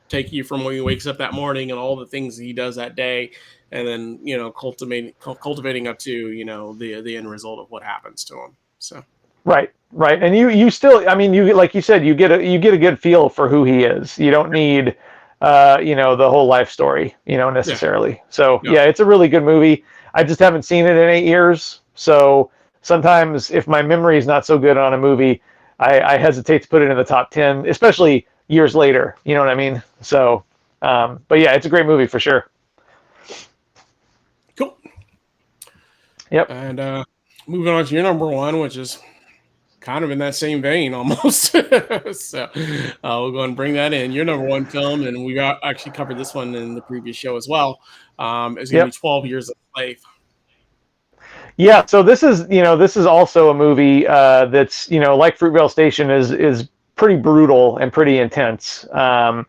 take you from when he wakes up that morning and all the things he does that day, and then cultivating up to the end result of what happens to him. So right, and you still, I mean, you, like you said, you get a good feel for who he is. You don't need the whole life story, necessarily. Yeah. So yeah, it's a really good movie. I just haven't seen it in 8 years. So sometimes if my memory is not so good on a movie, I hesitate to put it in the top 10, especially years later. You know what I mean? So, but yeah, it's a great movie for sure. Cool. Yep. And moving on to your number one, which is kind of in that same vein almost. So we'll go and bring that in. Your number one film, and we actually covered this one in the previous show as well, is going to be 12 Years a Slave. Yeah, so this is also a movie that's, like Fruitvale Station is pretty brutal and pretty intense. But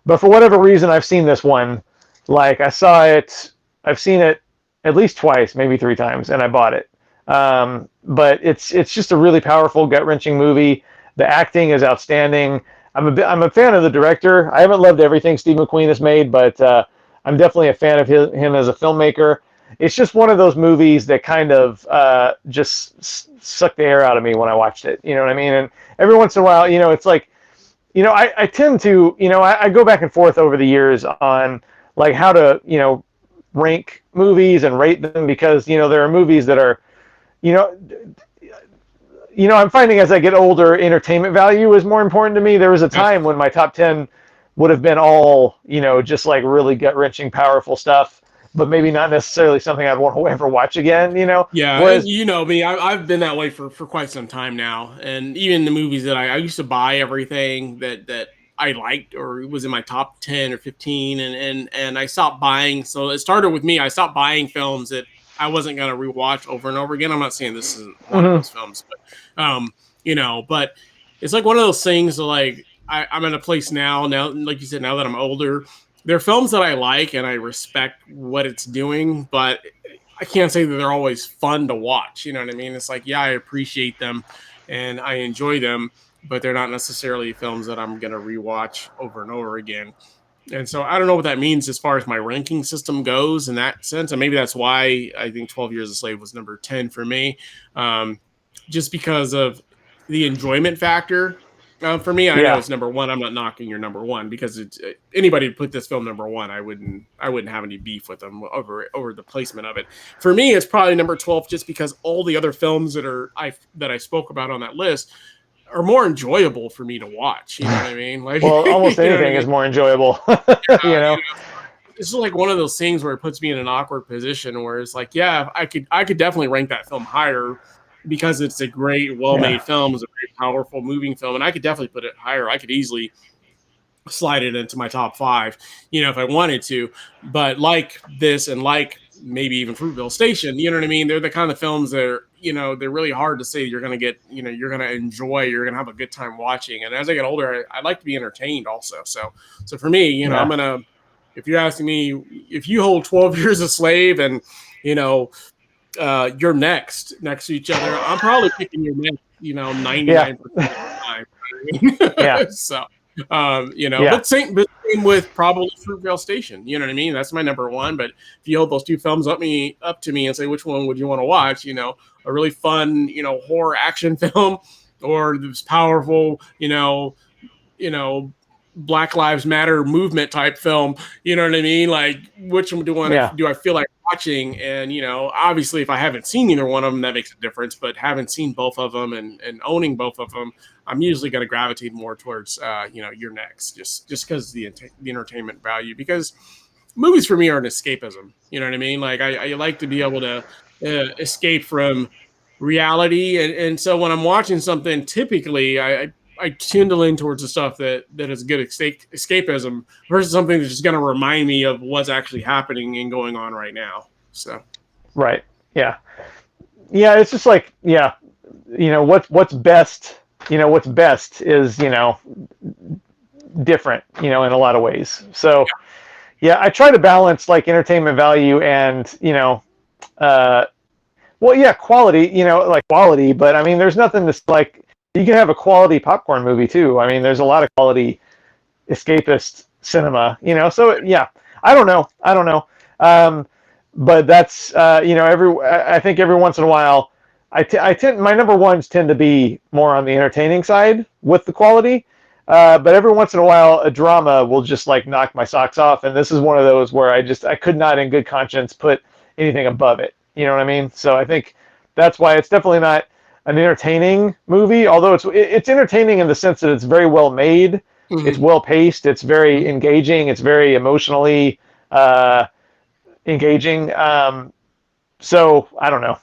for whatever reason, I've seen this one. Like I've seen it at least twice, maybe 3 times, and I bought it. But it's just a really powerful, gut-wrenching movie. The acting is outstanding. I'm a fan of the director. I haven't loved everything Steve McQueen has made, but I'm definitely a fan of him as a filmmaker. It's just one of those movies that kind of just sucked the air out of me when I watched it. You know what I mean? And every once in a while, it's like, I tend to, I go back and forth over the years on like how to, rank movies and rate them, because, there are movies that are, I'm finding as I get older, entertainment value is more important to me. There was a time when my top 10 would have been all, just like really gut-wrenching, powerful stuff, but maybe not necessarily something I'd want to ever watch again, Yeah, Whereas, me, I've been that way for quite some time now. And even the movies that I used to buy everything that I liked or was in my top 10 or 15, and I stopped buying. So it started with me. I stopped buying films that I wasn't going to rewatch over and over again. I'm not saying this isn't one of those films, but but it's like one of those things that, like, I'm in a place now, like you said, now that I'm older, there are films that I like and I respect what it's doing, but I can't say that they're always fun to watch. You know what I mean? It's like, yeah, I appreciate them and I enjoy them, but they're not necessarily films that I'm going to rewatch over and over again. And so I don't know what that means as far as my ranking system goes in that sense. And maybe that's why I think 12 Years a Slave was number 10 for me. Just because of the enjoyment factor. For me, I know it's number one. I'm not knocking your number one because it's anybody put this film number one, I wouldn't have any beef with them over the placement of it. For me, it's probably number 12 just because all the other films that I spoke about on that list are more enjoyable for me to watch. You know what I mean? Like, well, almost anything is more enjoyable. You know, it's like one of those things where it puts me in an awkward position where it's like, yeah, I could definitely rank that film higher because it's a great, well-made film. It's a very powerful, moving film, and I could definitely put it higher. I could easily slide it into my top 5, if I wanted to. But like this, and like maybe even Fruitvale Station, you know what I mean? They're the kind of films that are, they're really hard to say you're going to get, you're going to enjoy, you're going to have a good time watching. And as I get older, I like to be entertained also. So for me, I'm going to, if you're asking me, if you hold 12 Years a Slave and, Youre Next to each other, I'm probably picking Youre Next, 99% of the time. Yeah. So, but same with probably Fruitvale Station. You know what I mean? That's my number one. But if you hold those two films up to me and say, which one would you want to watch? A really fun, horror action film, or this powerful, Black Lives Matter movement type film. You know what I mean? Like, which one do I feel like watching? And, obviously if I haven't seen either one of them, that makes a difference, but having seen both of them and owning both of them, I'm usually going to gravitate more towards, Youre Next, just because the entertainment value, because movies for me are an escapism. You know what I mean? Like I like to be able to escape from reality. And so when I'm watching something, typically I tend to lean towards the stuff that is good escapism versus something that's just going to remind me of what's actually happening and going on right now. So, right. Yeah. Yeah. It's just like, what's best, what's best is, different, in a lot of ways. So I try to balance like entertainment value and, quality, like quality, but I mean, there's nothing that's like, you can have a quality popcorn movie too. I mean, there's a lot of quality escapist cinema, so I don't know. But that's, I think every once in a while, I tend, my number ones tend to be more on the entertaining side with the quality. But every once in a while, a drama will just like knock my socks off. And this is one of those where I could not in good conscience put anything above it. You know what I mean? So I think that's why it's definitely not an entertaining movie, although it's entertaining in the sense that it's very well made, it's well paced, it's very engaging, it's very emotionally engaging. So I don't know.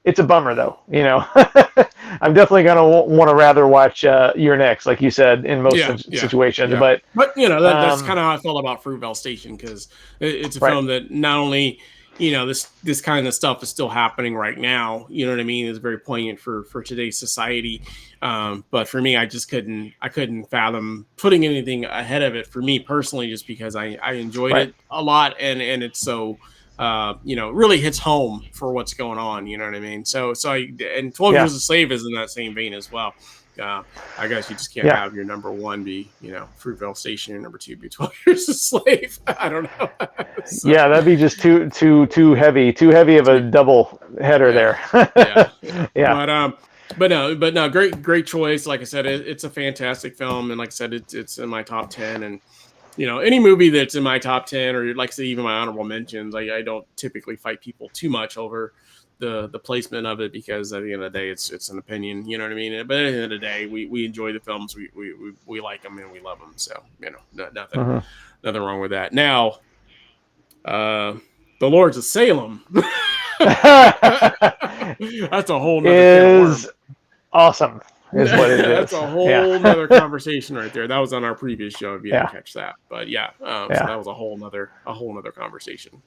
It's a bummer though, I'm definitely gonna want to rather watch Youre Next, like you said, in most situations. Yeah. But that's kind of how I felt about Fruitvale Station, because it's a film that not only this kind of stuff is still happening right now. You know what I mean? It's very poignant for today's society. But for me, I couldn't fathom putting anything ahead of it for me personally, just because I enjoyed it a lot, and it's so really hits home for what's going on. You know what I mean? So 12 Years a Slave is in that same vein as well. I guess you just can't have your number one be, Fruitvale Station, your number two be 12 Years a Slave. I don't know. So, yeah, that'd be just too heavy of a double header there. But no, great choice. Like I said, it's a fantastic film, and like I said, it's in my top 10. And any movie that's in my top 10, or like I say, even my honorable mentions, I don't typically fight people too much over the placement of it, because at the end of the day, it's an opinion. You know what I mean? But at the end of the day, we enjoy the films, we like them, and we love them. So nothing wrong with that. Now, the Lords of Salem. That's a whole nother awesome. Is what it is. That's a whole nother conversation right there. That was on our previous show if you didn't catch that. But so that was a whole nother conversation.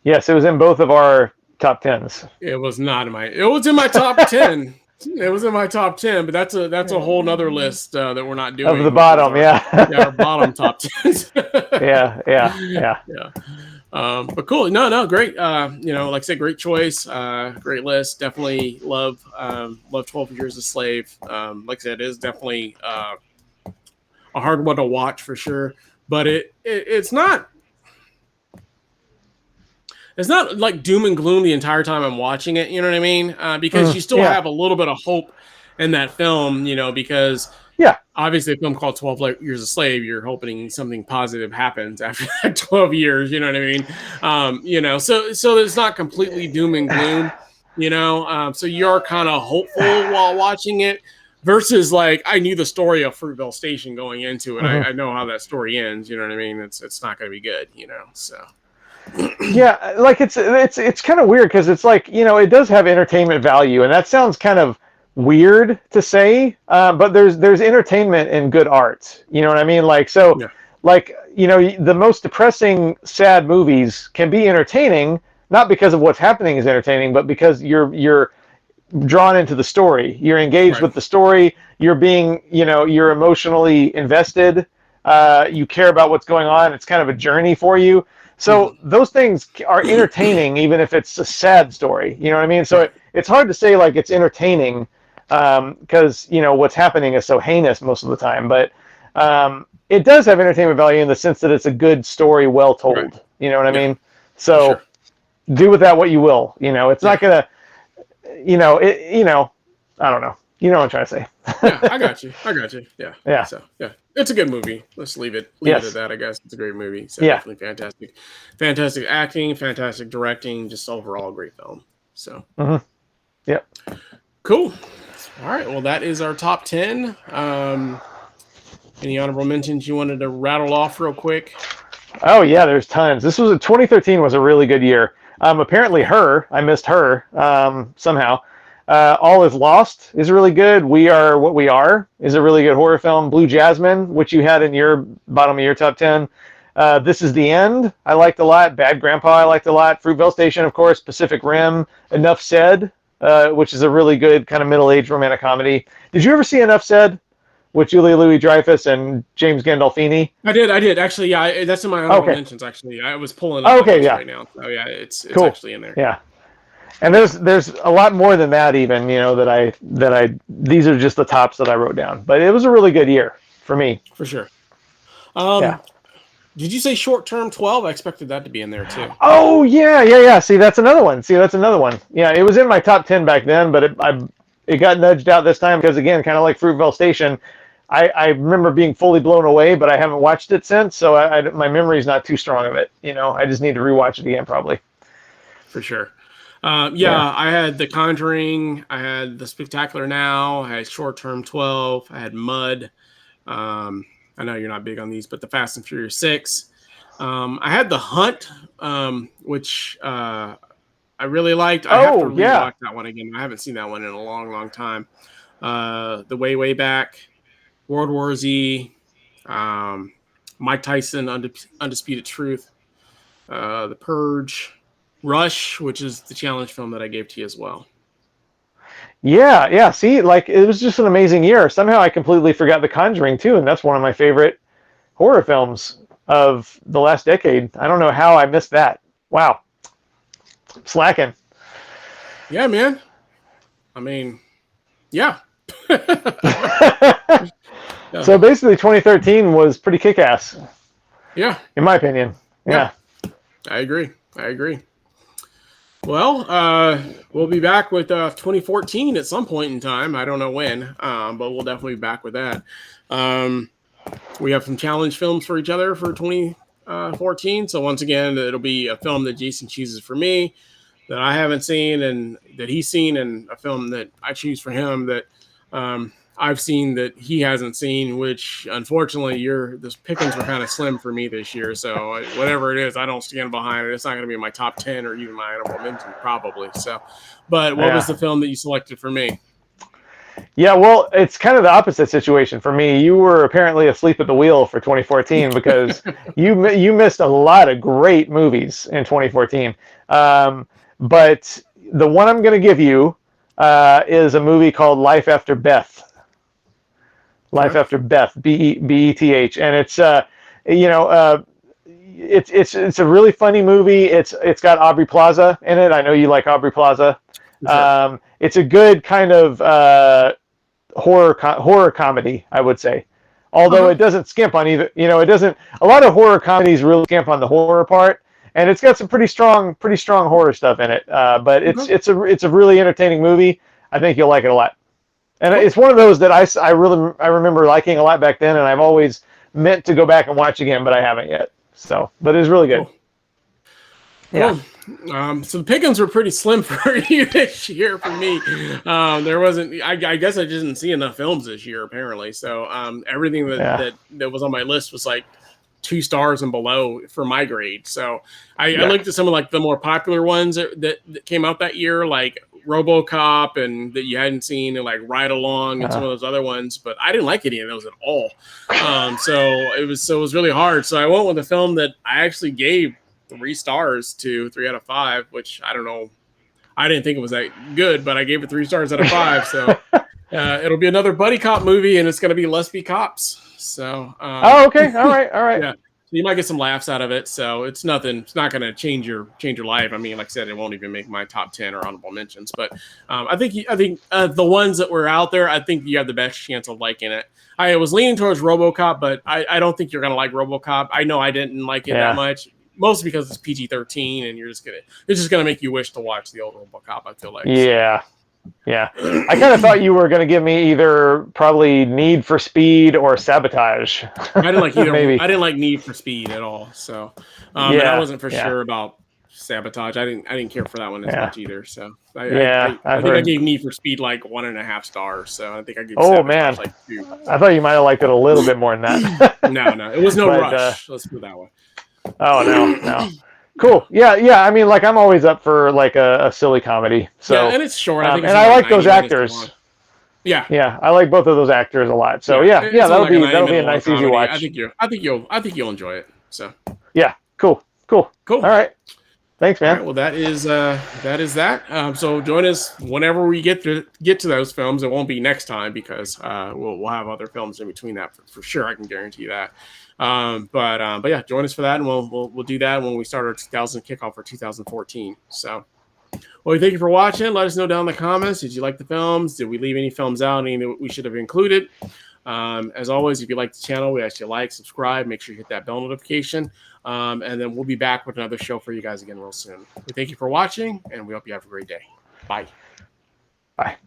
Yes, it was in both of our top 10s. It was not in it was in my top 10. It was in my top 10, but that's a whole nother list that we're not doing. Of the bottom, our bottom top 10s. Yeah. But cool. No, great. Like I said, great choice. Great list. Definitely love 12 Years a Slave. Like I said, it is definitely a hard one to watch for sure. But it's not like doom and gloom the entire time I'm watching it. You know what I mean? Because you still have a little bit of hope in that film. Because obviously a film called 12 Years a Slave, you're hoping something positive happens after that 12 years. You know what I mean? So it's not completely doom and gloom. So you're kind of hopeful while watching it. Versus, like, I knew the story of Fruitvale Station going into it. I know how that story ends. You know what I mean? It's not going to be good. So. Yeah, like it's kind of weird because it's like, it does have entertainment value, and that sounds kind of weird to say, but there's entertainment in good art. You know what I mean? Like, so, like, the most depressing, sad movies can be entertaining, not because of what's happening is entertaining, but because you're drawn into the story. You're engaged with the story. You're being, you're emotionally invested. You care about what's going on. It's kind of a journey for you. So those things are entertaining, even if it's a sad story. You know what I mean? So it's hard to say like it's entertaining because, what's happening is so heinous most of the time. But it does have entertainment value in the sense that it's a good story, well told. Right. You know what I mean? So do with that what you will. It's not going to, I don't know. You know what I'm trying to say. I got you. Yeah. Yeah. So, it's a good movie. Let's leave it at that, I guess. It's a great movie. So definitely fantastic. Fantastic acting, fantastic directing, just overall a great film. So. Yep. Cool. All right. Well, that is our top 10. Any honorable mentions you wanted to rattle off real quick? Oh, yeah, there's tons. 2013 was a really good year. Apparently I missed Her somehow. All Is Lost is really good. We Are What We Are is a really good horror film. Blue Jasmine, which you had in your bottom of your top 10. This Is the End, I liked a lot. Bad Grandpa, I liked a lot. Fruitvale Station, of course. Pacific Rim. Enough Said, which is a really good kind of middle-aged romantic comedy. Did you ever see Enough Said with Julia Louis-Dreyfus and James Gandolfini? I did. Actually, yeah, that's in my honorable mentions, actually. I was pulling up right now. So, yeah, it's cool. Actually in there. Yeah. And there's a lot more than that even, these are just the tops that I wrote down. But it was a really good year for me. For sure. Did you say Short Term 12? I expected that to be in there too. Oh, yeah. See, that's another one. Yeah, it was in my top 10 back then, but it got nudged out this time because, again, kind of like Fruitvale Station, I remember being fully blown away, but I haven't watched it since, so my memory's not too strong of it. I just need to rewatch it again probably. For sure. I had The Conjuring, I had The Spectacular Now, I had Short Term 12, I had Mud. I know you're not big on these, but The Fast and Furious 6. I had The Hunt, which I really liked. I have to rewatch that one again. I haven't seen that one in a long, long time. The Way Back, World War Z, Mike Tyson, Undisputed Truth, The Purge, Rush, which is the challenge film that I gave to you as well. Yeah. See, like, it was just an amazing year. Somehow I completely forgot The Conjuring too, and that's one of my favorite horror films of the last decade. I don't know how I missed that. Wow. Slacking. Yeah, man. I mean, yeah. So basically 2013 was pretty kick-ass. Yeah. In my opinion. Yeah. I agree. Well, we'll be back with 2014 at some point in time. I don't know when, but we'll definitely be back with that. We have some challenge films for each other for 2014. So once again, it'll be a film that Jason chooses for me that I haven't seen and that he's seen, and a film that I choose for him that I've seen that he hasn't seen, which unfortunately the pickings were kind of slim for me this year. So whatever it is, I don't stand behind it. It's not going to be in my top 10 or even my honorable mention probably. So, but what was the film that you selected for me? Yeah, well, it's kind of the opposite situation for me. You were apparently asleep at the wheel for 2014 because you missed a lot of great movies in 2014. But the one I'm going to give you is a movie called Life After Beth. Life After Beth, Beth, and it's it's a really funny movie. It's got Aubrey Plaza in it. I know you like Aubrey Plaza. Sure. It's a good kind of horror comedy, I would say. Although Uh-huh. it doesn't skimp on either, it doesn't. A lot of horror comedies really skimp on the horror part, and it's got some pretty strong horror stuff in it. But Okay. it's a really entertaining movie. I think you'll like it a lot. And Cool. it's one of those that I remember liking a lot back then, and I've always meant to go back and watch again, but I haven't yet. So, but it's really good. Cool. Yeah. Cool. So the pickings were pretty slim for you this year for me. There wasn't. I guess I just didn't see enough films this year, apparently. So everything Yeah. that was on my list was like 2 stars and below for my grade. So I Yeah. looked at some of like the more popular ones that came out that year, like RoboCop, and that you hadn't seen, and like Ride Along, and some of those other ones. But I didn't like any of those at all. So it was really hard. So I went with a film that I actually gave 3 stars to, 3 out of 5, which I don't know. I didn't think it was that good, but I gave it 3 stars out of 5. So it'll be another buddy cop movie, and it's going to be Let's Be Cops. So Oh, okay. All right. All right. yeah, so you might get some laughs out of it. So it's nothing. It's not going to change your life. I mean, like I said, it won't even make my top 10 or honorable mentions. But I think the ones that were out there, I think you have the best chance of liking it. I was leaning towards RoboCop, but I don't think you're going to like RoboCop. I know I didn't like it that much. Mostly because it's PG-13, and it's just gonna make you wish to watch the old RoboCop. I feel like. Yeah. Yeah. I kind of thought you were going to give me either probably Need for Speed or Sabotage. I didn't like either. Maybe. I didn't like Need for Speed at all. So, and I wasn't for sure about Sabotage. I didn't care for that one as much either. So, I think I gave Need for Speed like 1.5 stars. So I think I gave Sabotage like 2. I thought you might have liked it a little bit more than that. No, it was no rush. Let's put it that way. Oh no. Cool. Yeah. I mean, like I'm always up for like a silly comedy. So yeah, and it's short. I think and I like those actors. Yeah, I like both of those actors a lot. So yeah, that'll be a nice easy watch. I think you'll enjoy it. So yeah, cool. All right, thanks, man. All right, well, that is that. So join us whenever we get to those films. It won't be next time because we'll have other films in between that for sure. I can guarantee that. But yeah, join us for that, and we'll do that when we start our 2000 kickoff for 2014. So, well, thank you for watching. Let us know down in the comments. Did you like the films? Did we leave any films out? Any that we should have included? As always, if you like the channel, we ask you to like, subscribe, make sure you hit that bell notification. And then we'll be back with another show for you guys again real soon. We thank you for watching, and we hope you have a great day. Bye. Bye.